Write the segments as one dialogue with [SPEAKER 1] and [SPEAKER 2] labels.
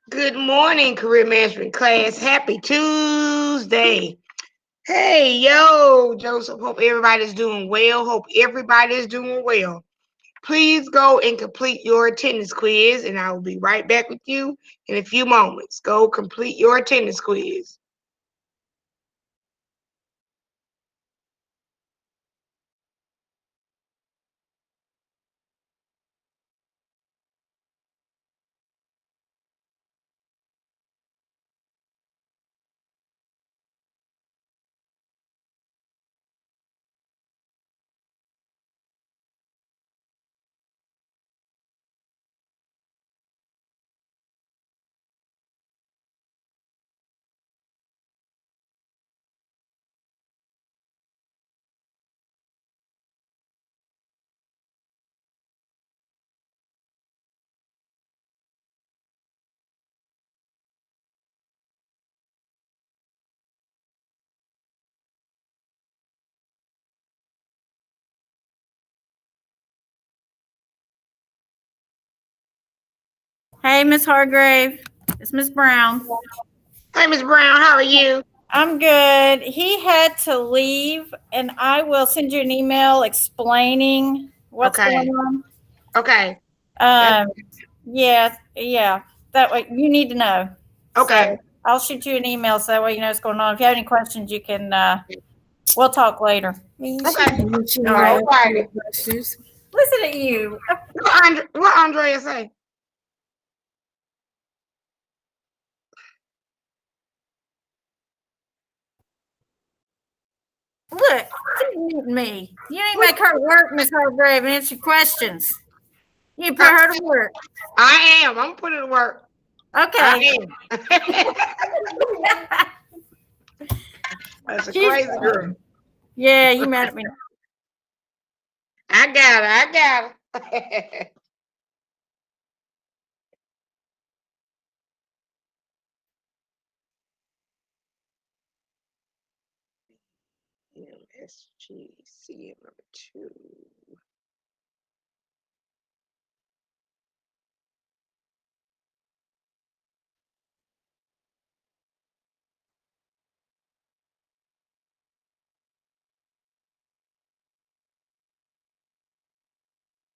[SPEAKER 1] Good morning, career management class. Happy Tuesday. Hey, yo, Joseph. Hope everybody's doing well. Hope everybody's doing well. Please go and complete your attendance quiz, and I will be right back with you in a few moments. Go complete your attendance quiz.
[SPEAKER 2] Hey, Miss Hargrave. It's Miss Brown.
[SPEAKER 1] Hey, Miss Brown, how are you?
[SPEAKER 2] I'm good. He had to leave, and I will send you an email explaining what's going
[SPEAKER 1] Okay.
[SPEAKER 2] on.
[SPEAKER 1] Okay. That's
[SPEAKER 2] Um, yeah. That way you need to know.
[SPEAKER 1] okay.
[SPEAKER 2] So I'll shoot you an email so that way you know what's going on. If you have any questions, you can. We'll talk later.
[SPEAKER 1] Okay.
[SPEAKER 3] She
[SPEAKER 1] All
[SPEAKER 3] might
[SPEAKER 1] right.
[SPEAKER 3] ask you questions.
[SPEAKER 2] Listen at you.
[SPEAKER 1] What Andrea say?
[SPEAKER 2] Look, she's muting me. You need to
[SPEAKER 1] What?
[SPEAKER 2] make her work, Miss Hargrave, and answer questions. You put
[SPEAKER 1] I,
[SPEAKER 2] her to work.
[SPEAKER 1] I am. I'm putting it to work. I
[SPEAKER 2] Okay.
[SPEAKER 1] am. That's a
[SPEAKER 2] She's
[SPEAKER 1] crazy girl.
[SPEAKER 2] yeah, you mad at me.
[SPEAKER 1] I got it. I got it. MSGC number two.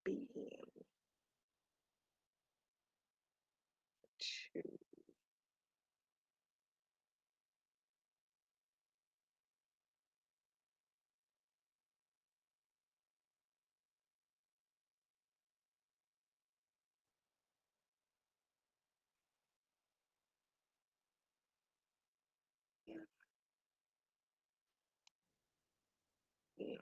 [SPEAKER 1] BM two. Two.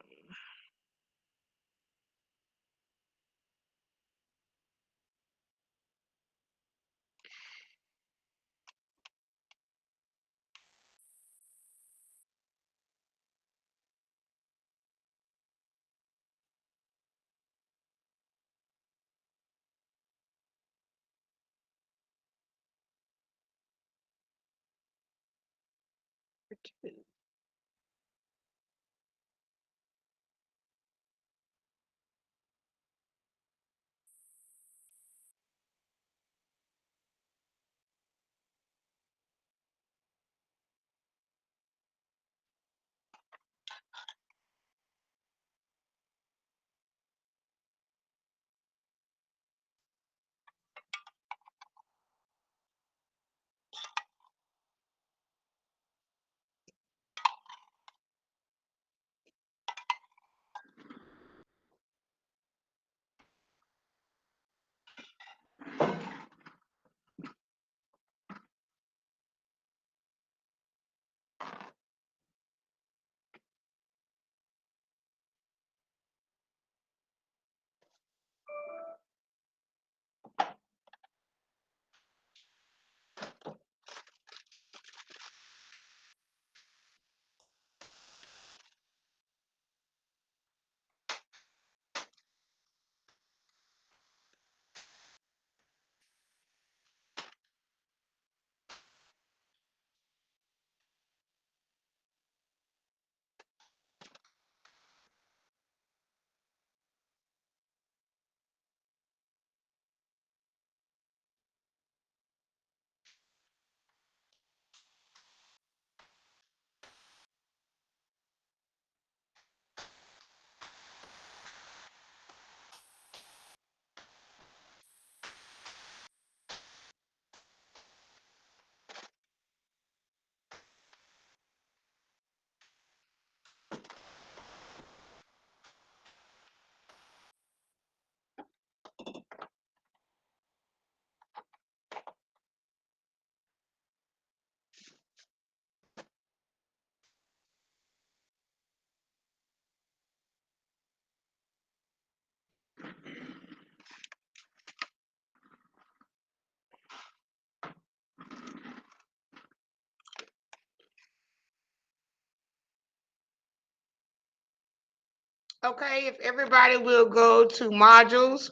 [SPEAKER 1] Okay, if everybody will go to modules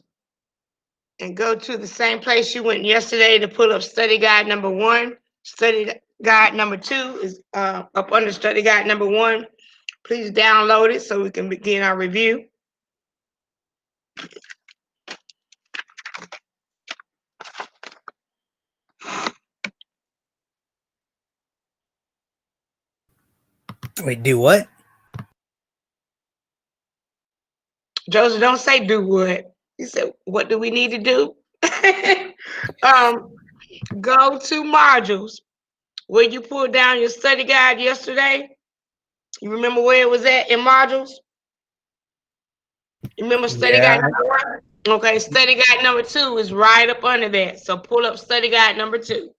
[SPEAKER 1] and go to the same place you went yesterday to pull up study guide number 1. Study guide number 2 is up under study guide number 1. Please download it so we can begin our review.
[SPEAKER 3] Wait, do what?
[SPEAKER 1] Joseph, don't say do what. He said, what do we need to do? Go to modules where you pulled down your study guide yesterday. You remember where it was at in modules? You remember study
[SPEAKER 3] Yeah.
[SPEAKER 1] guide number 1? Okay, study guide number 2 is right up under that. So pull up study guide number 2.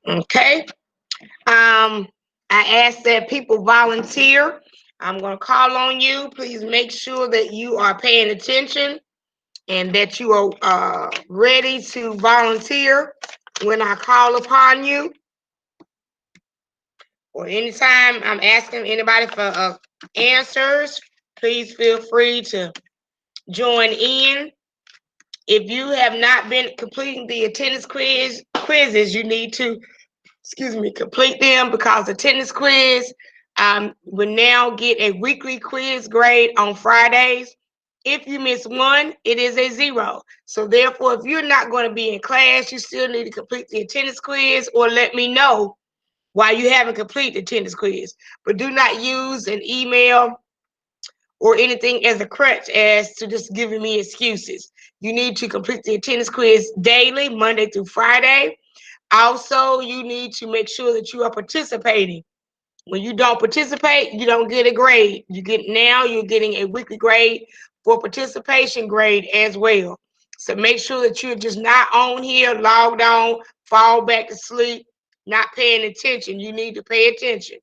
[SPEAKER 1] Okay. I ask that people volunteer. I'm going to call on you. Please make sure that you are paying attention and that you are ready to volunteer when I call upon you. Or anytime I'm asking anybody for answers, please feel free to join in. If you have not been completing the attendance quizzes, you need to complete them, because the attendance quiz will now get a weekly quiz grade on Fridays. If you miss one, it is a 0. So therefore, if you're not going to be in class, you still need to complete the attendance quiz, or let me know why you haven't completed the attendance quiz. But do not use an email or anything as a crutch as to just giving me excuses. You need to complete the attendance quiz daily, Monday through Friday. Also, you need to make sure that you are participating. When you don't participate, you don't get a grade. You're getting a weekly grade for participation grade as well. So make sure that you're just not on here, logged on, fall back to sleep, not paying attention. You need to pay attention.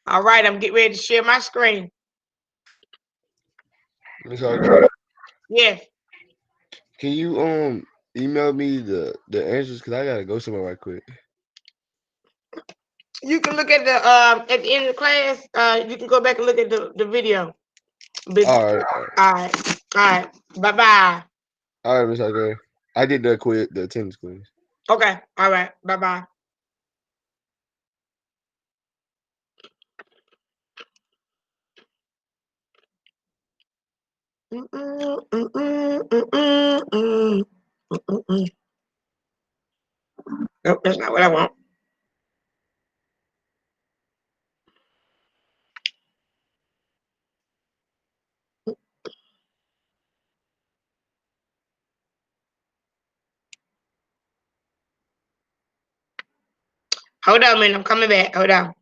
[SPEAKER 1] All right, I'm getting ready to share my screen.
[SPEAKER 4] Miss Audrey,
[SPEAKER 1] Yes,
[SPEAKER 4] can you email me the answers? Cause I gotta go somewhere right quick.
[SPEAKER 1] you can look at the end of the class. You can go back and look at the video.
[SPEAKER 4] All right,
[SPEAKER 1] All right, all right. Bye bye.
[SPEAKER 4] all right, Miss Audrey. I did the attendance quiz.
[SPEAKER 1] Okay. All right. Bye-bye. Nope, that's not what I want. Hold on a minute. I'm coming back. Hold on.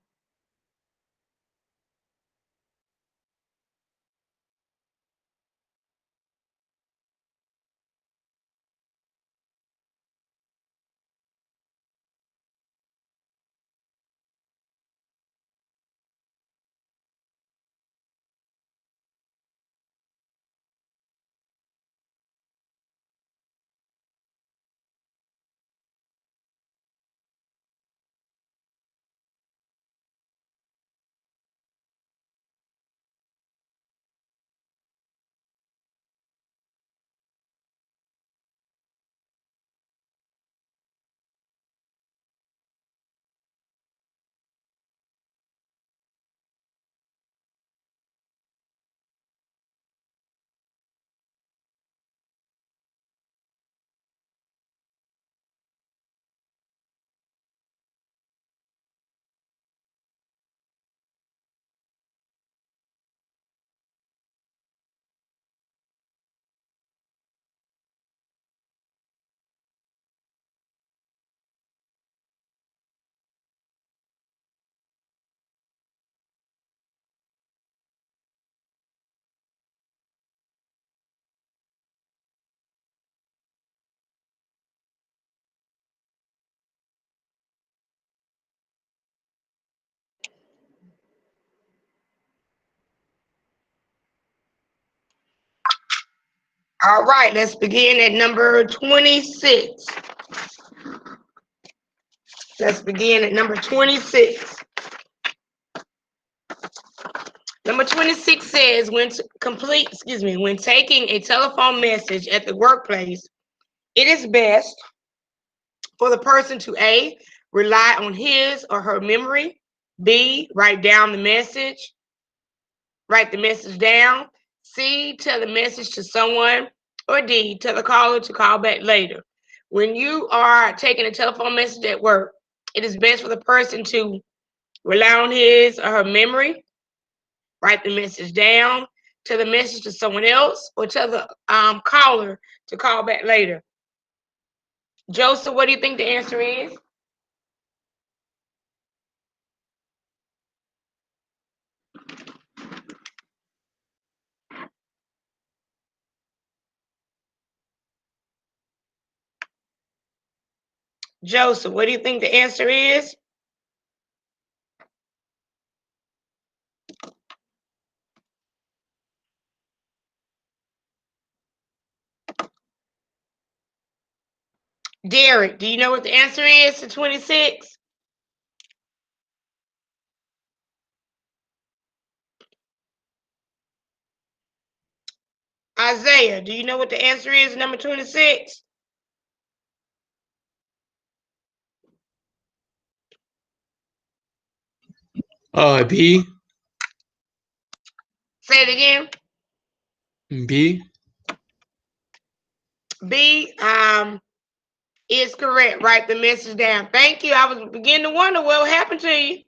[SPEAKER 1] All right, let's begin at number 26. Let's begin at number 26. Number 26 says when taking a telephone message at the workplace, it is best for the person to A, rely on his or her memory, B, write the message down, C, tell the message to someone, or D, tell the caller to call back later. When you are taking a telephone message at work, it is best for the person to rely on his or her memory, write the message down, tell the message to someone else, or tell the caller to call back later. Joseph, what do you think the answer is? Joseph, what do you think the answer is? Derek, do you know what the answer is to 26? Isaiah, do you know what the answer is to number 26?
[SPEAKER 5] B.
[SPEAKER 1] Say it again.
[SPEAKER 5] B.
[SPEAKER 1] B is correct. Write the message down. Thank you. I was beginning to wonder what happened to you.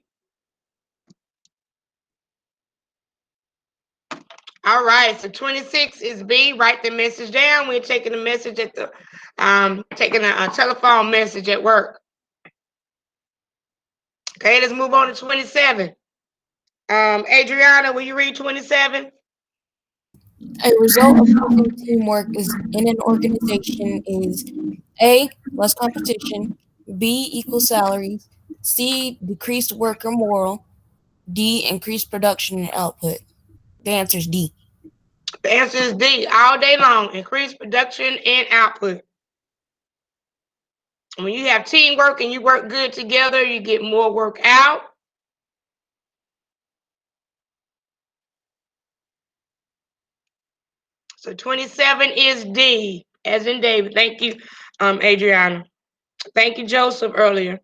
[SPEAKER 1] All right, so 26 is B. Write the message down. We're taking a message at the taking a telephone message at work. Okay, let's move on to 27. Adriana, will you read 27?
[SPEAKER 6] A result of working teamwork is in an organization is A, less competition, B, equal salaries, C, decreased worker morale, D, increased production and output. The answer is D.
[SPEAKER 1] The answer is D. All day long, increase production and output. When you have teamwork and you work good together, you get more work out. So 27 is D, as in David. Thank you, Adriana. Thank you, Joseph, earlier.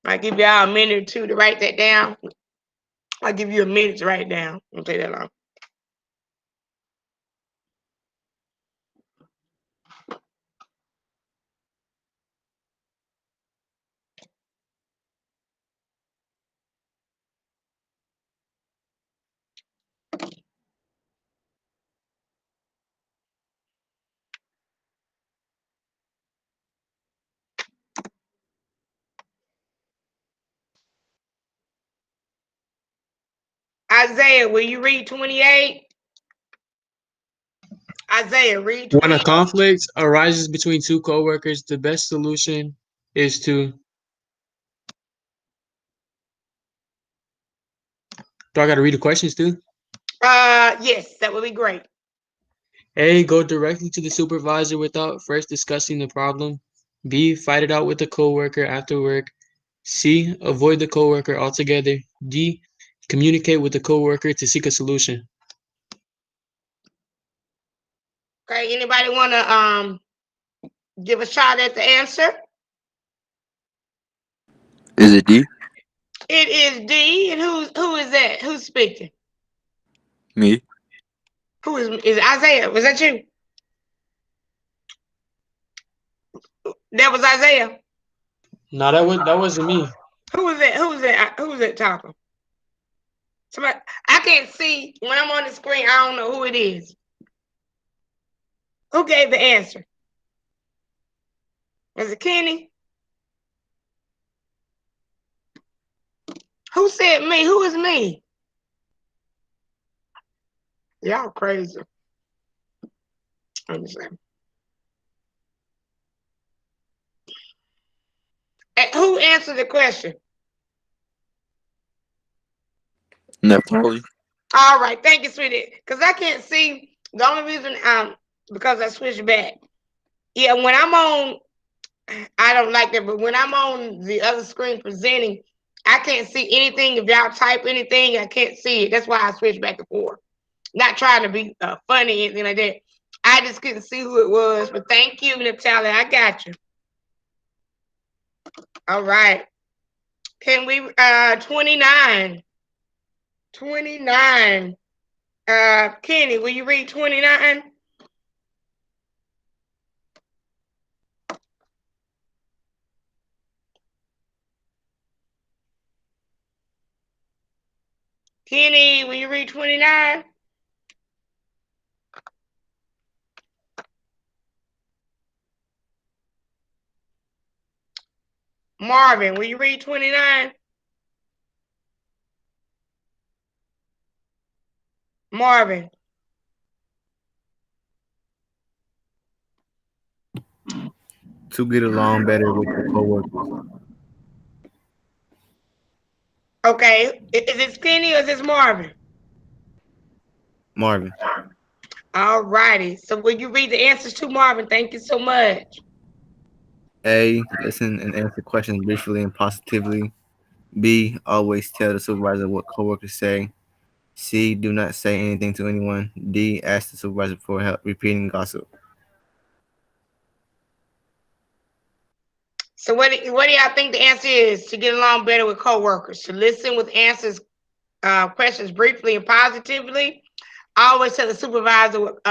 [SPEAKER 1] I give y'all a minute or two to write that down. I'll give you a minute to write it down. Don't take that long. Isaiah, will you read 28? Isaiah, read
[SPEAKER 5] When
[SPEAKER 1] 28.
[SPEAKER 5] a conflict arises between two coworkers, the best solution is to. Do I got to read the questions too?
[SPEAKER 1] Yes, that would be great.
[SPEAKER 5] A. Go directly to the supervisor without first discussing the problem. B. Fight it out with the coworker after work. C. Avoid the coworker altogether. D. Communicate with the coworker to seek a solution.
[SPEAKER 1] Okay, anybody want to give a shot at the answer?
[SPEAKER 7] Is it D?
[SPEAKER 1] It is D. And who is that? Who's speaking?
[SPEAKER 7] Me?
[SPEAKER 1] Who is Isaiah? Was that you? That was Isaiah.
[SPEAKER 5] No, that wasn't me.
[SPEAKER 1] Who was that? Who was that? Who was that talking? Somebody. I can't see when I'm on the screen. I don't know who it is. Who gave the answer? Was it Kenny? Who said me? Who is me? Y'all crazy. Understand? Who answered the question?
[SPEAKER 7] Neftali?
[SPEAKER 1] All right, thank you, sweetie. Because I can't see. The only reason because I switched back. Yeah, when I'm on, I don't like that, but when I'm on the other screen presenting, I can't see anything. If y'all type anything, I can't see it. That's why I switch back and forth. Not trying to be funny or anything like that. I just couldn't see who it was. But thank you, Natalia. I got you. All right. Can we 29? 29. Kenny, will you read 29? Kenny, will you read 29? Marvin, will you read 29? Marvin.
[SPEAKER 8] To get along better with your coworkers.
[SPEAKER 1] Okay. Is this Kenny or is this Marvin?
[SPEAKER 8] Marvin.
[SPEAKER 1] All righty. So will you read the answers to Marvin? Thank you so much.
[SPEAKER 8] A. Listen and answer questions briefly and positively. B. Always tell the supervisor what coworkers say. C. Do not say anything to anyone. D. Ask the supervisor for help repeating gossip.
[SPEAKER 1] So what do y'all think the answer is to get along better with coworkers? To listen with answers, questions briefly and positively. Always tell the supervisor what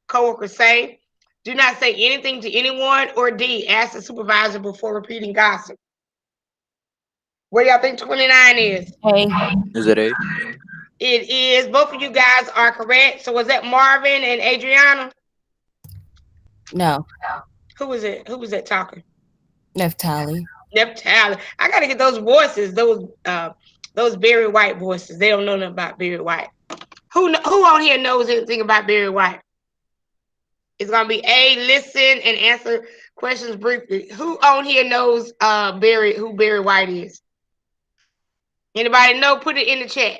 [SPEAKER 1] coworkers say. Do not say anything to anyone. Or D, ask the supervisor before repeating gossip. What do y'all think 29 is?
[SPEAKER 6] A.
[SPEAKER 7] Is it A?
[SPEAKER 1] It is. Both of you guys are correct. So was that Marvin and Adriana?
[SPEAKER 6] No.
[SPEAKER 1] Who was it? Who was that talking?
[SPEAKER 6] Neftali.
[SPEAKER 1] Neftali. I gotta get those voices, those Barry White voices. They don't know nothing about Barry White. Who on here knows anything about Barry White? It's gonna be A, listen and answer questions briefly. Who on here knows who Barry White is? Anybody know? Put it in the chat.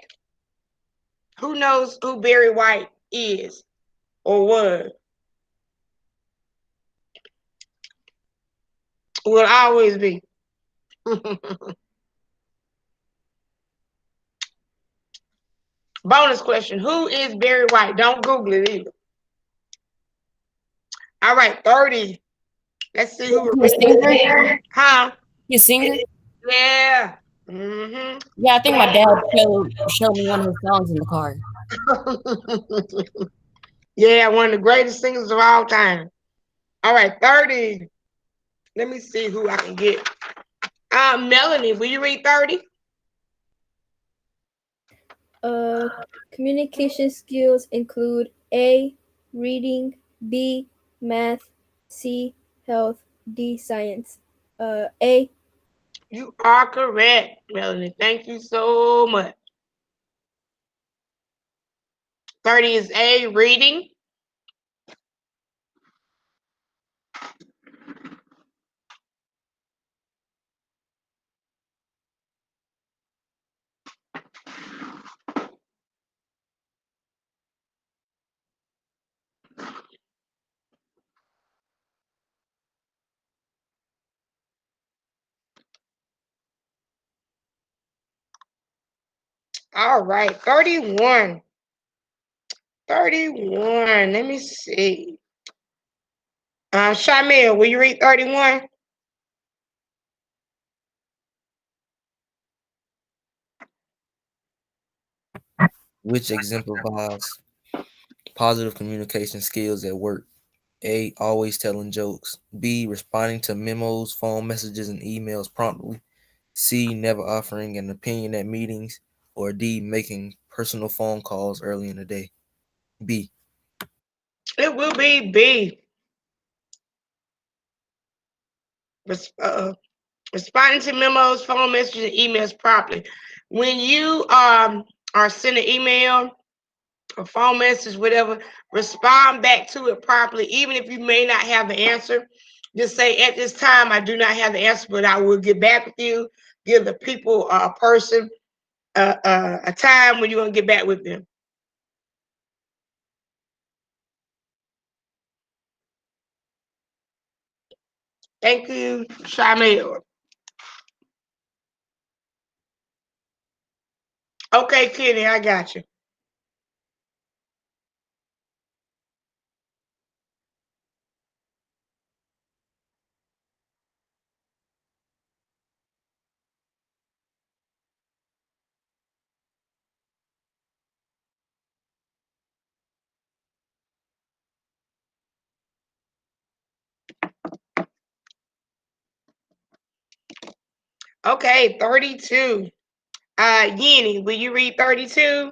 [SPEAKER 1] Who knows who Barry White is or was? Will always be. Bonus question. Who is Barry White? Don't Google it either. All right, 30. Let's see who.
[SPEAKER 6] You a singer?
[SPEAKER 1] Huh?
[SPEAKER 6] You a singer?
[SPEAKER 1] Yeah. Mm-hmm.
[SPEAKER 6] Yeah, I think my dad showed me one of his songs in the car.
[SPEAKER 1] Yeah, one of the greatest singers of all time. All right, 30. Let me see who I can get. Melanie, will you read 30?
[SPEAKER 9] Communication skills include A. Reading, B. Math, C. Health, D. Science. A.
[SPEAKER 1] You are correct, Melanie. Thank you so much. 30 is A, reading. All right, 31. 31. Let me see. Shamil, will you read 31?
[SPEAKER 8] Which exemplifies positive communication skills at work? A. Always telling jokes. B. Responding to memos, phone messages, and emails promptly. C. Never offering an opinion at meetings. Or D. Making personal phone calls early in the day. B.
[SPEAKER 1] It will be B. Responding to memos, phone messages, and emails properly. When you are sending email or phone message, whatever, respond back to it properly, even if you may not have the answer. Just say, at this time, I do not have the answer, but I will get back with you. Give the people, a person, a time when you're going to get back with them. Thank you, Shamil. Okay, Kenny, I got you. Okay, 32. Yenny, will you read 32?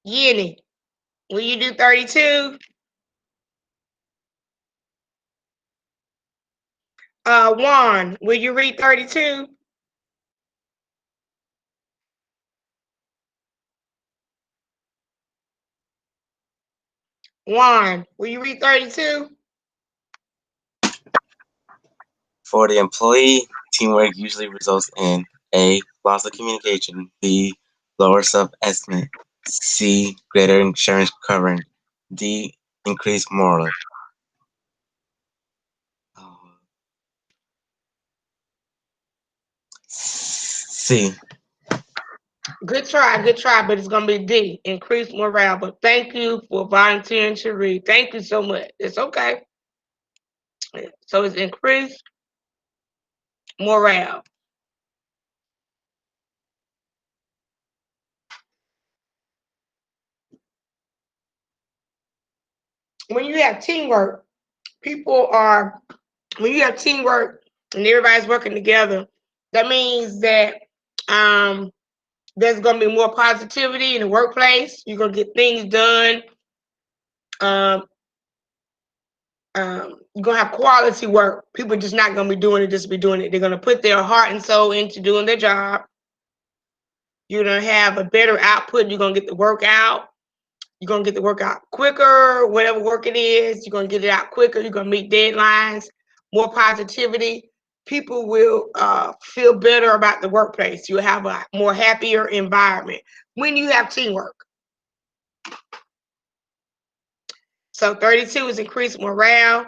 [SPEAKER 1] Yenny, will you do 32? Juan, will you read 32? Juan, will you read 32?
[SPEAKER 10] For the employee, teamwork usually results in A. Loss of communication, B. Lower self-estimate, C. Greater insurance coverage, D. Increased morale. C.
[SPEAKER 1] Good try, but it's gonna be D, increased morale. But thank you for volunteering to read. Thank you so much. It's okay. So it's increased morale. When you have teamwork, people are when you have teamwork and everybody's working together, that means that um there's gonna be more positivity in the workplace. You're gonna get things done. Um, you're gonna have quality work. People are just not gonna be doing it just to be doing it. They're gonna put their heart and soul into doing their job. You're gonna have a better output. You're gonna get the work out. You're gonna get the work out quicker. Whatever work it is, you're gonna get it out quicker. You're gonna meet deadlines. More positivity. People will feel better about the workplace. You'll have a more happier environment when you have teamwork. So 32 is increased morale.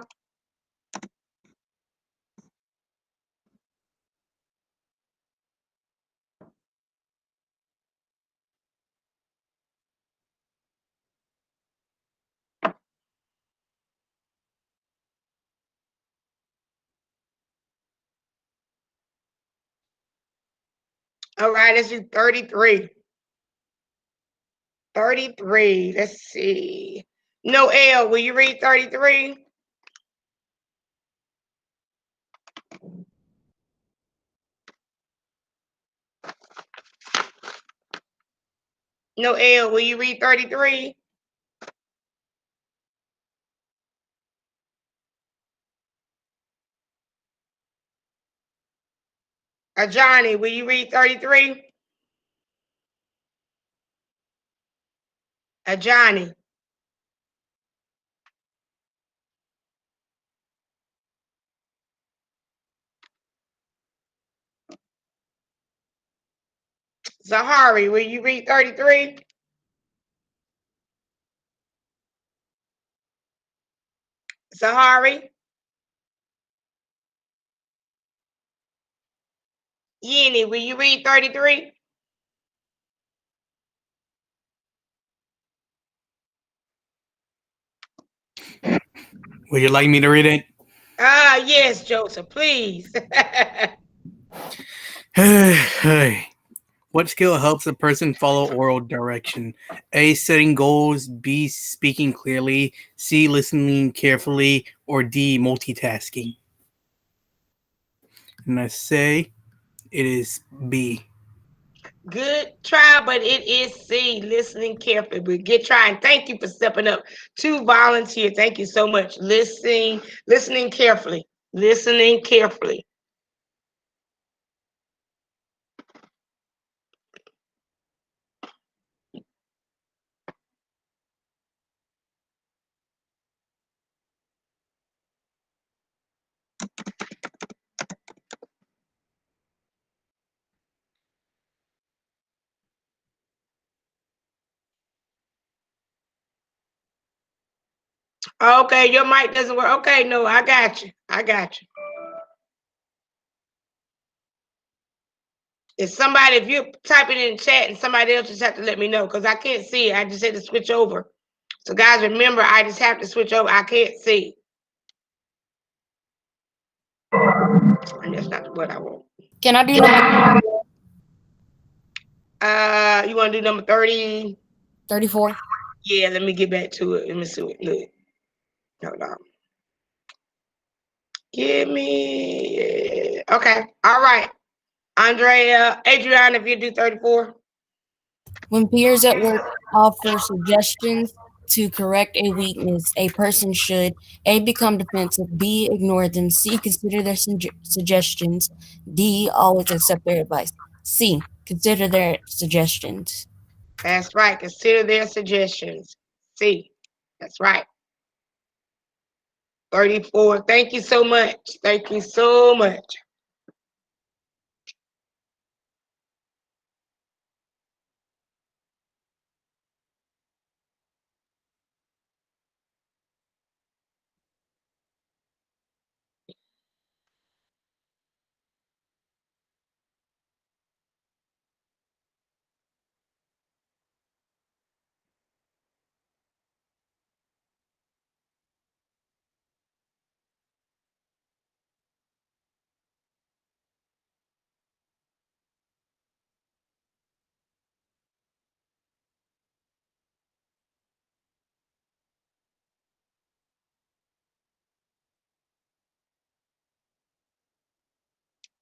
[SPEAKER 1] All right, let's do 33. 33. Let's see. Noel, will you read 33? Noel, will you read 33? Johnny, will you read 33? Johnny. Zahari, will you read 33? Zahari? Yeni, will you read 33?
[SPEAKER 3] Would you like me to read it?
[SPEAKER 1] Yes, Joseph, please.
[SPEAKER 3] Hey. What skill helps a person follow oral direction? A. Setting goals. B. Speaking clearly. C. Listening carefully. Or D. Multitasking. And I say it is B.
[SPEAKER 1] Good try, but it is C, listening carefully. But good try, and thank you for stepping up to volunteer. Thank you so much. Listening carefully. Listening carefully. Okay, your mic doesn't work. Okay, no, I got you. I got you. If you type it in the chat and somebody else just have to let me know because I can't see it. I just had to switch over. So guys, remember, I just have to switch over. I can't see. And that's not what I want.
[SPEAKER 6] Can I do number?
[SPEAKER 1] You want to do number 30?
[SPEAKER 6] 34.
[SPEAKER 1] Yeah, let me get back to it. Let me see it. Look. Hold on. Give me. Okay. All right. Andrea, Adriana, if you do 34.
[SPEAKER 6] When peers at work offer suggestions to correct a weakness, a person should A. Become defensive, B. Ignore them, C. Consider their suggestions, D. Always accept their advice, C. Consider their suggestions.
[SPEAKER 1] That's right. Consider their suggestions. C. That's right. 34. Thank you so much. Thank you so much.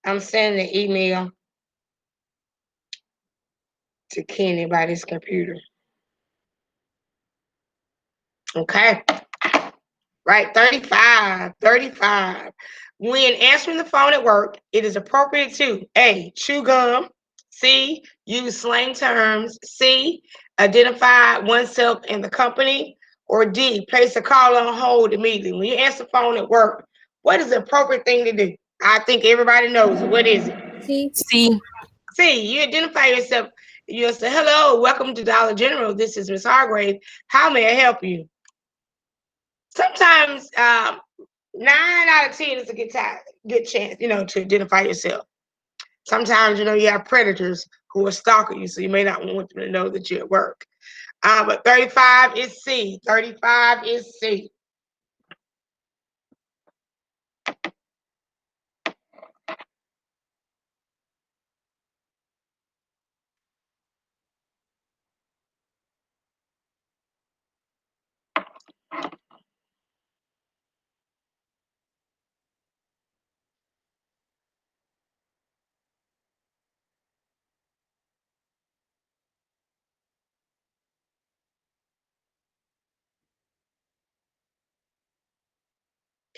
[SPEAKER 1] I'm sending an email to Kenny by this computer. Okay. Right, 35. 35. When answering the phone at work, it is appropriate to A. Chew gum. C. Use slang terms. C. Identify oneself and the company. Or D. Place a call on hold immediately. When you answer the phone at work, what is the appropriate thing to do? I think everybody knows it. What is it?
[SPEAKER 9] C.
[SPEAKER 6] C.
[SPEAKER 1] C. You identify yourself. You say, hello, welcome to Dollar General. This is Miss Hargrave. How may I help you? Sometimes 9 out of 10 is a good chance, to identify yourself. Sometimes, you have predators who are stalking you, so you may not want them to know that you're at work. But 35 is C. 35 is C.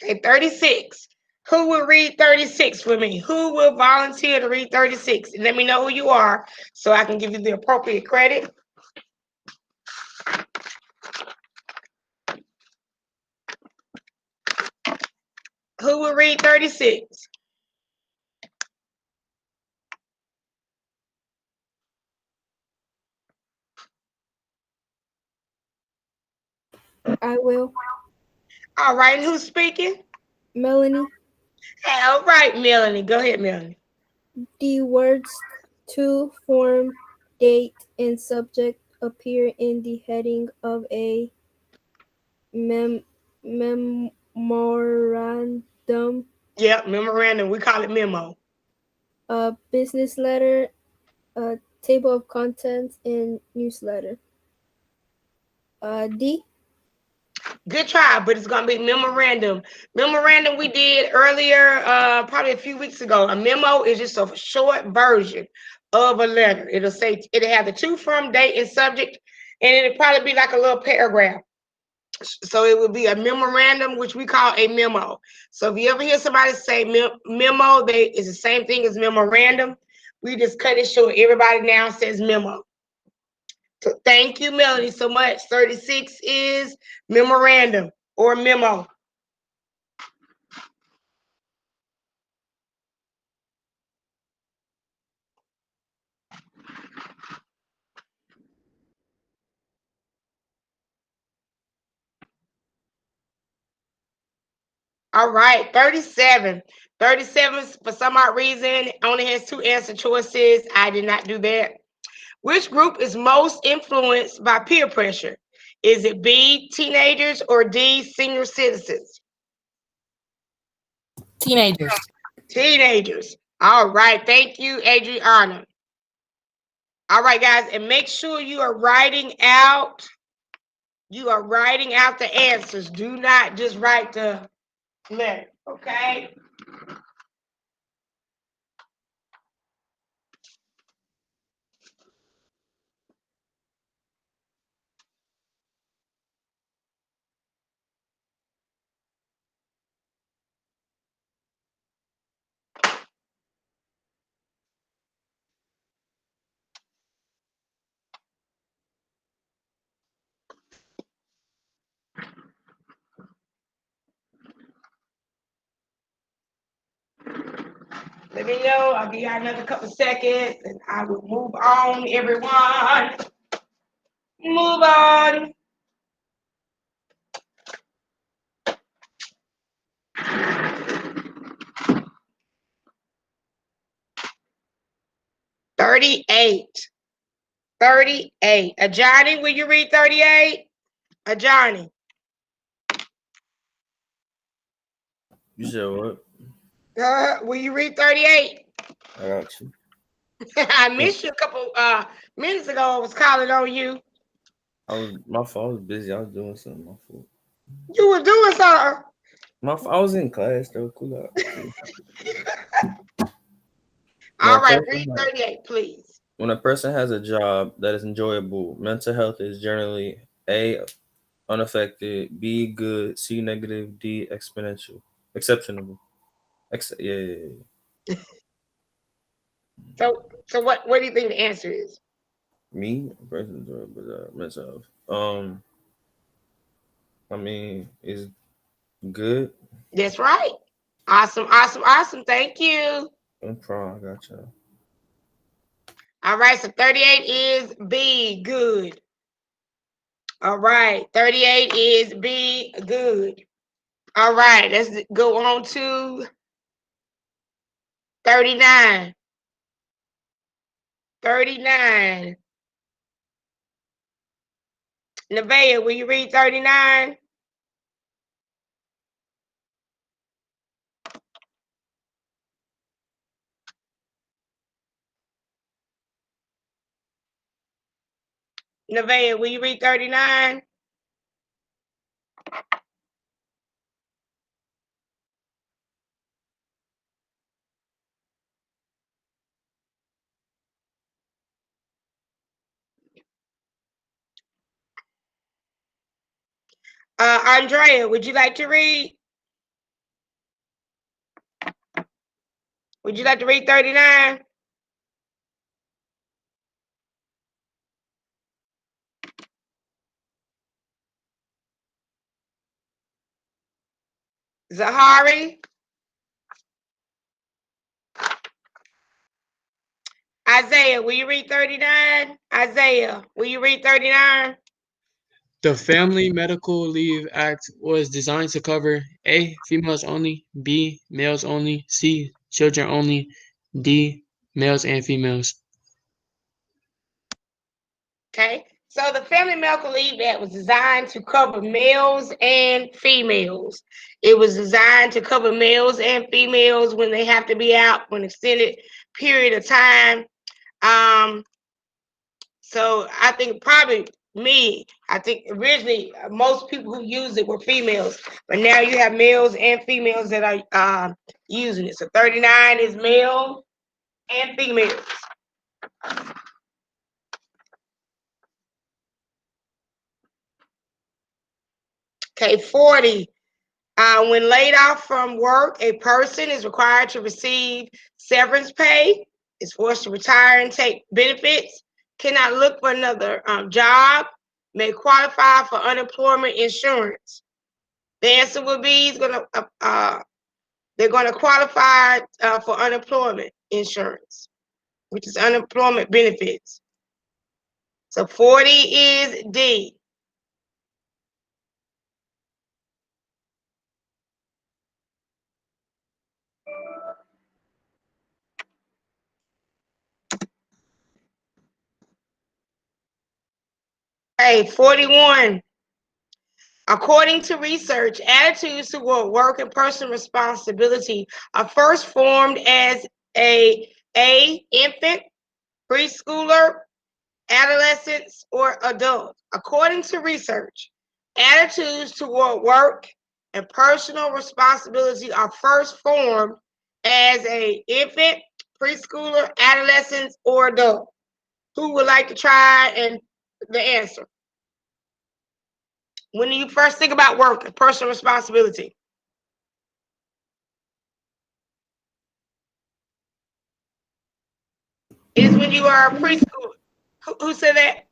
[SPEAKER 1] Okay, 36. Who will read 36 for me? Who will volunteer to read 36? And let me know who you are so I can give you the appropriate credit. Who will read 36?
[SPEAKER 9] I will.
[SPEAKER 1] All right, and who's speaking?
[SPEAKER 9] Melanie.
[SPEAKER 1] All right, Melanie. Go ahead, Melanie.
[SPEAKER 9] The words to, form, date, and subject appear in the heading of a memorandum,
[SPEAKER 1] Yep, memorandum. We call it memo.
[SPEAKER 9] a business letter, a table of contents, and newsletter. D.
[SPEAKER 1] Good try, but it's gonna be memorandum. Memorandum we did earlier, probably a few weeks ago. A memo is just a short version of a letter. It'll have the to, from, date, and subject, and it'll probably be like a little paragraph. So it would be a memorandum, which we call a memo. So if you ever hear somebody say memo, it's the same thing as memorandum. We just cut it short. Everybody now says memo. So thank you, Melanie, so much. 36 is memorandum or memo. All right, 37. 37, for some odd reason, only has 2 answer choices. I did not do that. Which group is most influenced by peer pressure? Is it B, teenagers, or D, senior citizens?
[SPEAKER 6] Teenagers.
[SPEAKER 1] Teenagers. All right, thank you, Adriana. All right, guys, and make sure you are writing out the answers. Do not just write the letter, okay? Let me know. I'll give you another couple seconds and I will move on, everyone. Move on. $38. Ajani, will you read 38? Ajani.
[SPEAKER 11] You said what?
[SPEAKER 1] Will you read 38?
[SPEAKER 11] I got you.
[SPEAKER 1] I missed you a couple minutes ago. I was calling on you.
[SPEAKER 11] My fault. I was busy. I was doing something. My fault.
[SPEAKER 1] You were doing something.
[SPEAKER 11] I was in class though. Cool out.
[SPEAKER 1] All right, read 38, please.
[SPEAKER 11] When a person has a job that is enjoyable, mental health is generally A, unaffected, B, good, C, negative, D, exceptional. Yeah.
[SPEAKER 1] So what do you think the answer is?
[SPEAKER 11] Me, a person enjoyable mental health. I mean, is good.
[SPEAKER 1] That's right. Awesome. Thank you.
[SPEAKER 11] No problem. I got y'all.
[SPEAKER 1] All right, so 38 is B, good. All right. 38 is be good. All right. Let's go on to 39. 39. Nevaeh, will you read 39? Nevaeh, will you read 39? Andrea, would you like to read? Would you like to read 39? Zahari? Isaiah, will you read 39? Isaiah, will you read 39?
[SPEAKER 5] The Family Medical Leave Act was designed to cover A. Females only, B. Males only, C. Children only, D. Males and females.
[SPEAKER 1] Okay. So the Family Medical Leave Act was designed to cover males and females. It was designed to cover males and females when they have to be out for an extended period of time. So I think probably I think originally most people who used it were females, but now you have males and females that are using it. So 39 is male and females. Okay, 40. When laid off from work, a person is required to receive severance pay, is forced to retire and take benefits, cannot look for another job, may qualify for unemployment insurance. The answer would be they're going to qualify for unemployment insurance, which is unemployment benefits. So 40 is D. Hey, 41. According to research, attitudes toward work and personal responsibility are first formed as a infant, preschooler, adolescents, or adults. According to research, attitudes toward work and personal responsibility are first formed as a infant, preschooler, adolescents, or adult. Who would like to try and the answer? When you first think about work and personal responsibility? Is when you are a preschool. Who said that?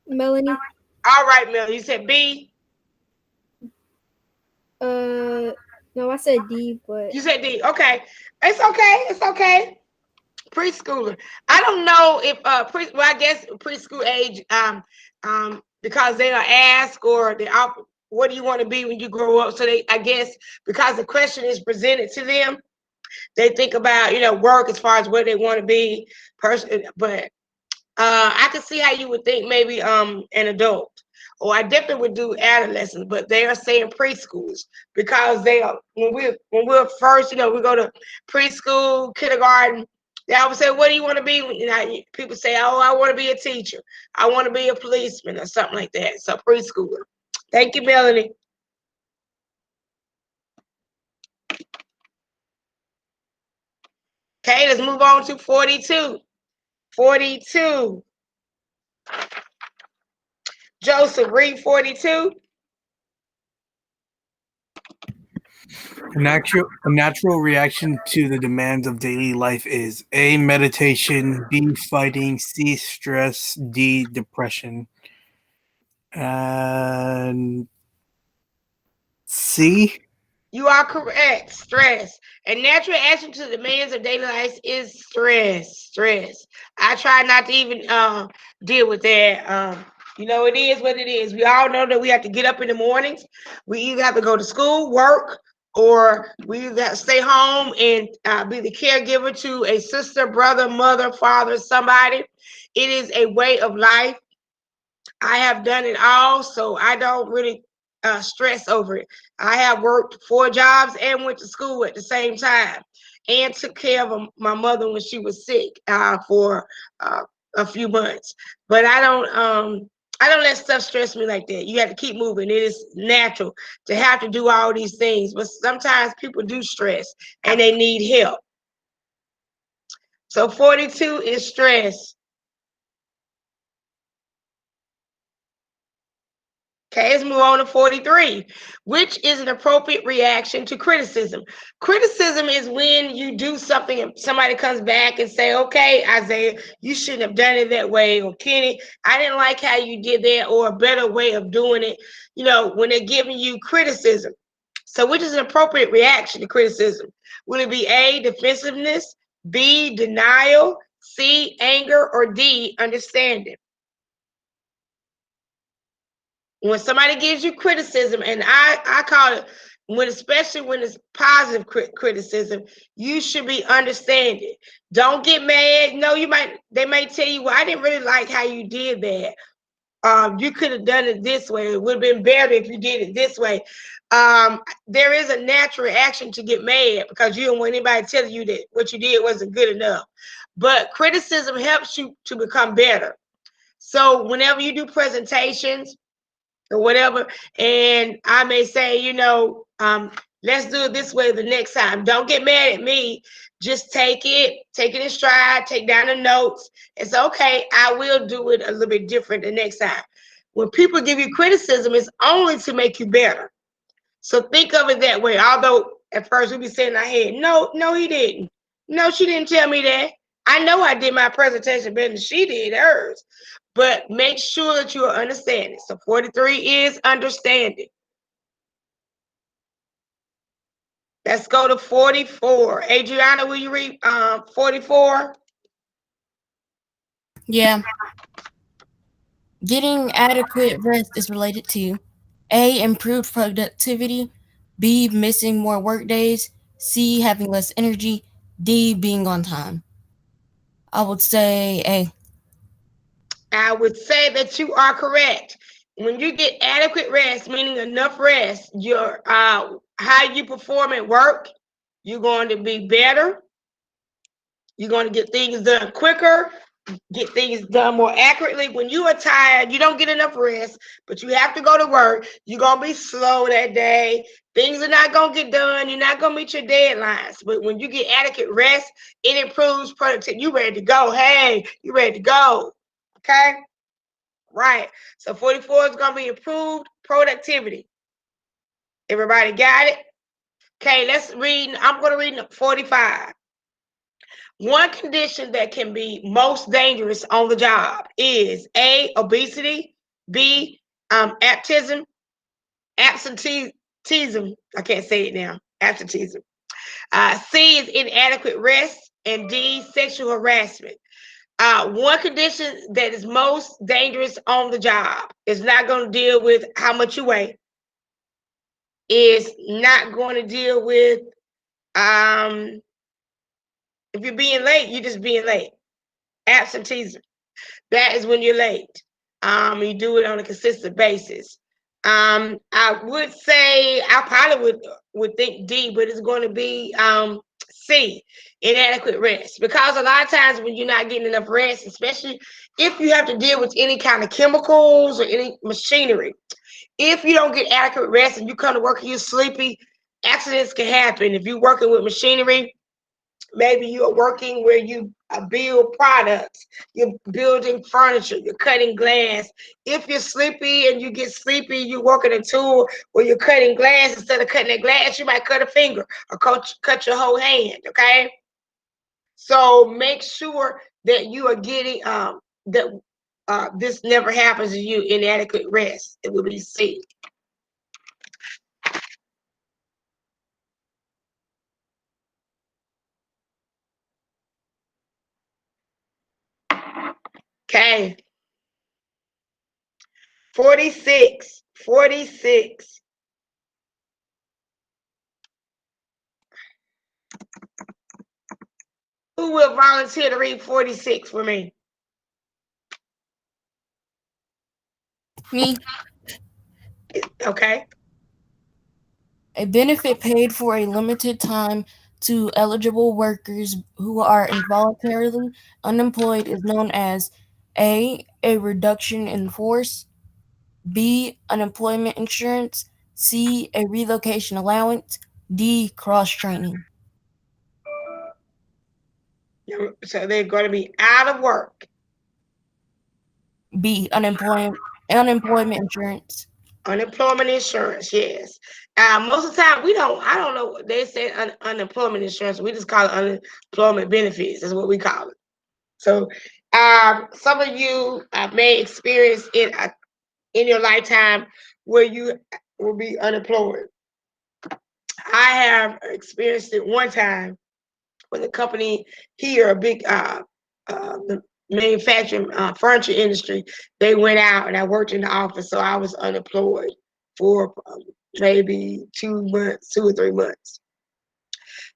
[SPEAKER 9] Melanie.
[SPEAKER 1] All right, Mel. You said B.
[SPEAKER 9] No, I said D, but
[SPEAKER 1] You said D. Okay, it's okay. It's okay. Preschooler. I don't know if well, I guess preschool age because they are asked or they offer, what do you want to be when you grow up? So they, I guess, because the question is presented to them, they think about work as far as where they want to be person. But I could see how you would think maybe an adult, or I definitely would do adolescents, but they are saying preschools because they are when we're first, we go to preschool, kindergarten. They always say, "What do you want to be?" People say, "Oh, I want to be a teacher. I want to be a policeman or something like that." So preschooler. Thank you, Melanie. Okay, let's move on to 42. 42. Joseph, read 42.
[SPEAKER 3] A natural reaction to the demands of daily life is A. Meditation, B. Fighting, C. Stress, D. Depression. And C.
[SPEAKER 1] You are correct. Stress. A natural reaction to the demands of daily life is stress. Stress. I try not to even deal with that. You know, it is what it is. We all know that we have to get up in the mornings. We either have to go to school, work, or we either have to stay home and be the caregiver to a sister, brother, mother, father, somebody. It is a way of life. I have done it all, so I don't really stress over it. I have worked 4 jobs and went to school at the same time, and took care of my mother when she was sick for a few months. But I don't let stuff stress me like that. You have to keep moving. It is natural to have to do all these things, but sometimes people do stress and they need help. So 42 is stress. Okay, let's move on to 43, which is an appropriate reaction to criticism. Criticism is when you do something and somebody comes back and say, okay, Isaiah, you shouldn't have done it that way. Or Kenny, I didn't like how you did that, or a better way of doing it. You know, when they're giving you criticism. So which is an appropriate reaction to criticism? Will it be A, defensiveness, B, denial, C, anger, or D, understanding? When somebody gives you criticism, and I call it, when especially when it's positive criticism, you should be understanding. Don't get mad. No, they might tell you, well, I didn't really like how you did that. You could have done it this way. It would have been better if you did it this way. There is a natural reaction to get mad because you don't want anybody telling you that what you did wasn't good enough. But criticism helps you to become better. So whenever you do presentations or whatever, and I may say, let's do it this way the next time. Don't get mad at me. Just take it in stride, take down the notes. It's okay. I will do it a little bit different the next time. When people give you criticism, it's only to make you better. So think of it that way. Although at first we be saying in our head, no, he didn't. No, she didn't tell me that. I know I did my presentation better than she did hers. But make sure that you are understanding. So 43 is understanding. Let's go to 44. Adriana, will you read 44?
[SPEAKER 6] Yeah. Getting adequate rest is related to A, improved productivity, B, missing more work days, C, having less energy, D, being on time. I would say A.
[SPEAKER 1] I would say that you are correct. When you get adequate rest, meaning enough rest, your how you perform at work, you're going to be better. You're going to get things done quicker, get things done more accurately. When you are tired, you don't get enough rest, but you have to go to work. You're going to be slow that day. Things are not going to get done. You're not going to meet your deadlines. But when you get adequate rest, it improves productivity. You ready to go. Hey, you ready to go. Okay? Right. So 44 is going to be improved productivity. Everybody got it? Okay, let's read. I'm going to read 45. One condition that can be most dangerous on the job is A, obesity, B, absenteeism. I can't say it now. Absenteeism. C is inadequate rest, and D, sexual harassment. One condition that is most dangerous on the job is not going to deal with how much you weigh. Is not going to deal with if you're being late, you're just being late. Absenteeism. That is when you're late. You do it on a consistent basis. I would say I probably would think D, but it's going to be C, inadequate rest. Because a lot of times when you're not getting enough rest, especially if you have to deal with any kind of chemicals or any machinery, if you don't get adequate rest and you come to work and you're sleepy, accidents can happen. If you're working with machinery, maybe you're working where you build products, you're building furniture, you're cutting glass. If you're sleepy and you get sleepy, you're working a tool where you're cutting glass. Instead of cutting that glass, you might cut a finger or cut your whole hand, okay? So make sure that you are getting that this never happens to you, inadequate rest. It will be C. Okay. 46. 46. Who will volunteer to read 46 for me?
[SPEAKER 6] Me.
[SPEAKER 1] Okay.
[SPEAKER 6] A benefit paid for a limited time to eligible workers who are involuntarily unemployed is known as A reduction in force, B, unemployment insurance, C, a relocation allowance, D, cross-training.
[SPEAKER 1] So they're going to be out of work.
[SPEAKER 6] B, unemployment insurance.
[SPEAKER 1] Unemployment insurance, yes. Most of the time, I don't know, they say unemployment insurance. We just call it unemployment benefits. That's what we call it. So some of you may experience it in your lifetime where you will be unemployed. I have experienced it one time when the company here, a big the manufacturing furniture industry, they went out and I worked in the office, so I was unemployed for maybe 2 months, 2 or 3 months.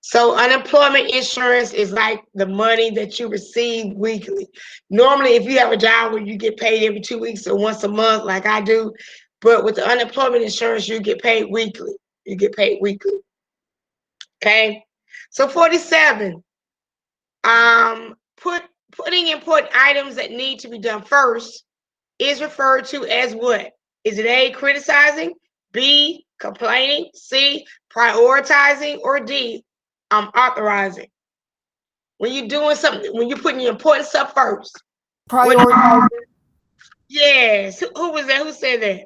[SPEAKER 1] So unemployment insurance is like the money that you receive weekly. Normally, if you have a job where you get paid every 2 weeks or once a month, like I do, but with the unemployment insurance, you get paid weekly. You get paid weekly. Okay. So 47. Putting important items that need to be done first is referred to as what? Is it A, criticizing, B, complaining, C, prioritizing, or D, authorizing? When you're doing something, when you're putting your important stuff first.
[SPEAKER 6] Prioritizing.
[SPEAKER 1] Yes. Who was that? Who said that?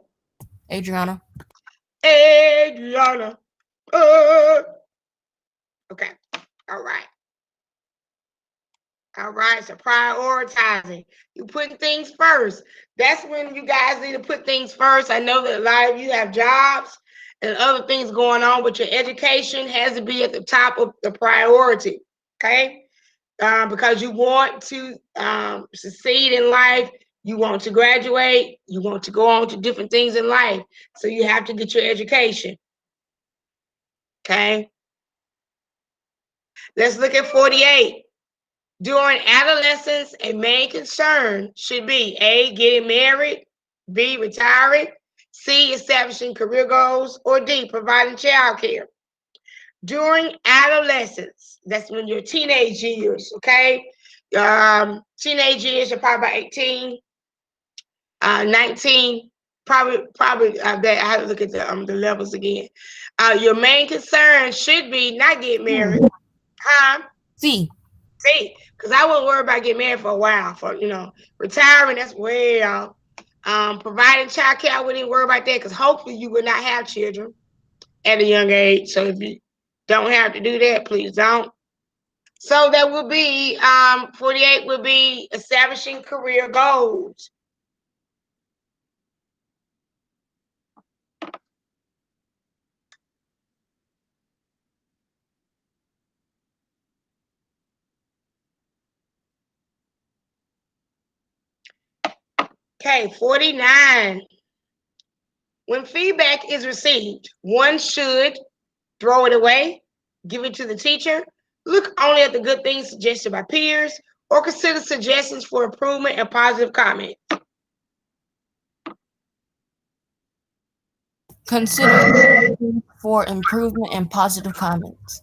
[SPEAKER 6] Adriana.
[SPEAKER 1] Adriana. Okay. All right. All right, so prioritizing. You putting things first. That's when you guys need to put things first. I know that a lot of you have jobs and other things going on, but your education has to be at the top of the priority, okay? Because you want to succeed in life, you want to graduate, you want to go on to different things in life. So you have to get your education, okay? Let's look at 48. During adolescence, a main concern should be A, getting married, B, retiring, C, establishing career goals, or D, providing child care. During adolescence, that's when your teenage years, okay? Teenage years are probably about 18, 19, probably that I have to look at the levels again. Your main concern should be not getting married, huh?
[SPEAKER 6] C.
[SPEAKER 1] See, because I wouldn't worry about getting married for a while. For retiring, that's way out. Providing child care, I wouldn't even worry about that because hopefully you will not have children at a young age. So if you don't have to do that, please don't. So that will be 48 will be establishing career goals. Okay, 49. When feedback is received, one should throw it away, give it to the teacher, look only at the good things suggested by peers, or consider suggestions for improvement and positive comment.
[SPEAKER 6] Consider for improvement and positive comments.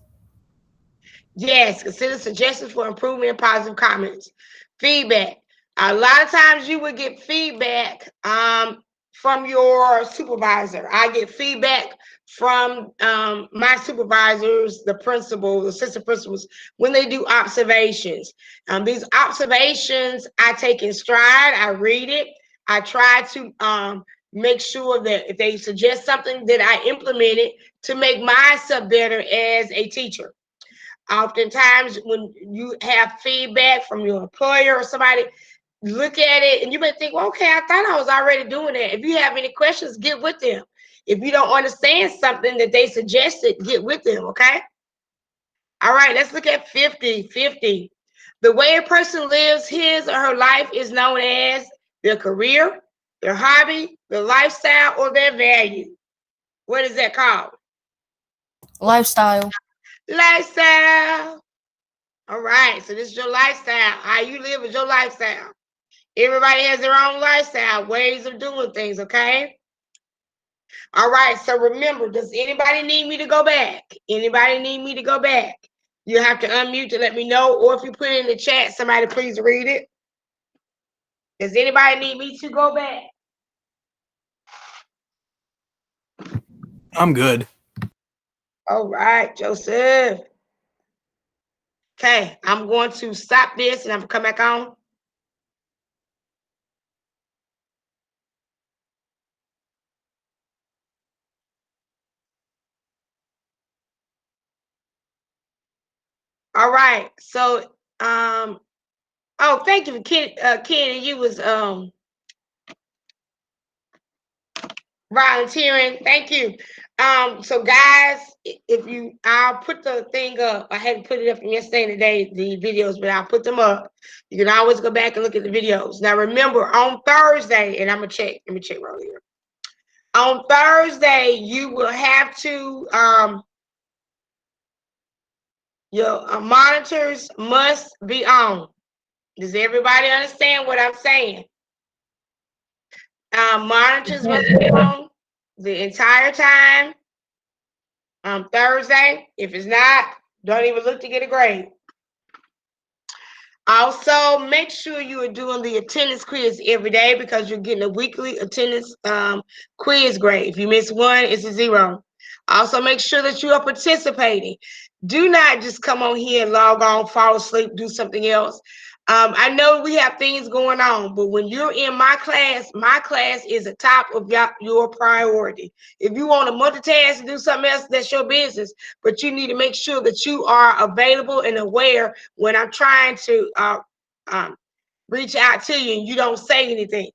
[SPEAKER 1] Yes, consider suggestions for improvement and positive comments. Feedback. A lot of times you would get feedback from your supervisor. I get feedback from my supervisors, the principal, the assistant principals, when they do observations. These observations I take in stride. I read it. I try to make sure that if they suggest something that I implement it to make myself better as a teacher. Oftentimes, when you have feedback from your employer or somebody, look at it and you may think, well, okay, I thought I was already doing that. If you have any questions, get with them. If you don't understand something that they suggested, get with them, okay? All right, let's look at 50. 50. The way a person lives his or her life is known as their career, their hobby, their lifestyle, or their value. What is that called?
[SPEAKER 6] Lifestyle.
[SPEAKER 1] Lifestyle. All right, so this is your lifestyle. How you live is your lifestyle. Everybody has their own lifestyle, ways of doing things, okay? All right, so remember, does anybody need me to go back? Anybody need me to go back? You have to unmute to let me know, or if you put it in the chat, somebody please read it. Does anybody need me to go back?
[SPEAKER 3] I'm good.
[SPEAKER 1] All right, Joseph. Okay, I'm going to stop this and I'm going to come back on. All right, so oh, thank you, Kenny. You was volunteering. Thank you. So guys, I'll put the thing up. I hadn't put it up yesterday and today, the videos, but I'll put them up. You can always go back and look at the videos. Now remember, on Thursday, and I'm gonna check. Let me check right here. On Thursday, you will have to your monitors must be on. Does everybody understand what I'm saying? Monitors must be on the entire time. Thursday. If it's not, don't even look to get a grade. Also, make sure you are doing the attendance quiz every day because you're getting a weekly attendance quiz grade. If you miss one, it's a 0. Also, make sure that you are participating. Do not just come on here and log on, fall asleep, do something else. I know we have things going on, but when you're in my class is the top of your priority. If you want to multitask and do something else, that's your business. But you need to make sure that you are available and aware when I'm trying to reach out to you and you don't say anything.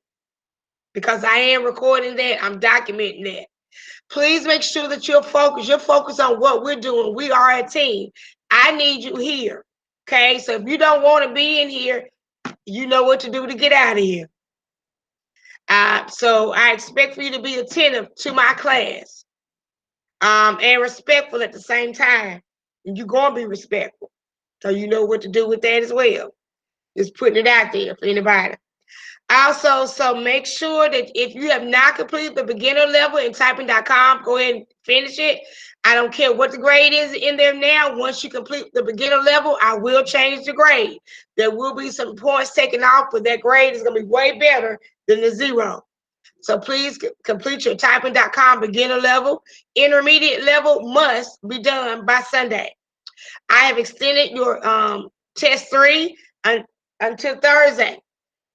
[SPEAKER 1] Because I am recording that, I'm documenting that. Please make sure that you're focused. You're focused on what we're doing. We are a team. I need you here. Okay, so if you don't want to be in here, you know what to do to get out of here. So I expect for you to be attentive to my class and respectful at the same time. And you're going to be respectful. So you know what to do with that as well. Just putting it out there for anybody. Also, so make sure that if you have not completed the beginner level in typing.com, go ahead and finish it. I don't care what the grade is in there now. Once you complete the beginner level, I will change the grade. There will be some points taken off, but that grade is going to be way better than the 0. So please complete your typing.com beginner level. Intermediate level must be done by Sunday. I have extended your test 3 until Thursday.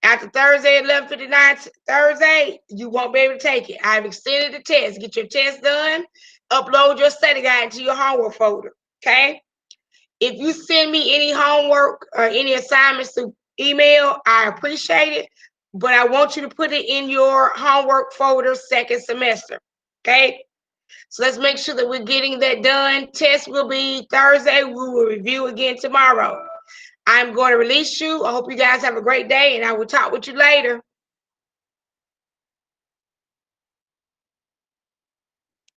[SPEAKER 1] After Thursday at 11:59 Thursday, you won't be able to take it. I've extended the test. Get your test done. Upload your study guide into your homework folder. Okay? If you send me any homework or any assignments through email, I appreciate it. But I want you to put it in your homework folder second semester. Okay? So let's make sure that we're getting that done. Test will be Thursday. We will review again tomorrow. I'm going to release you. I hope you guys have a great day, and I will talk with you later.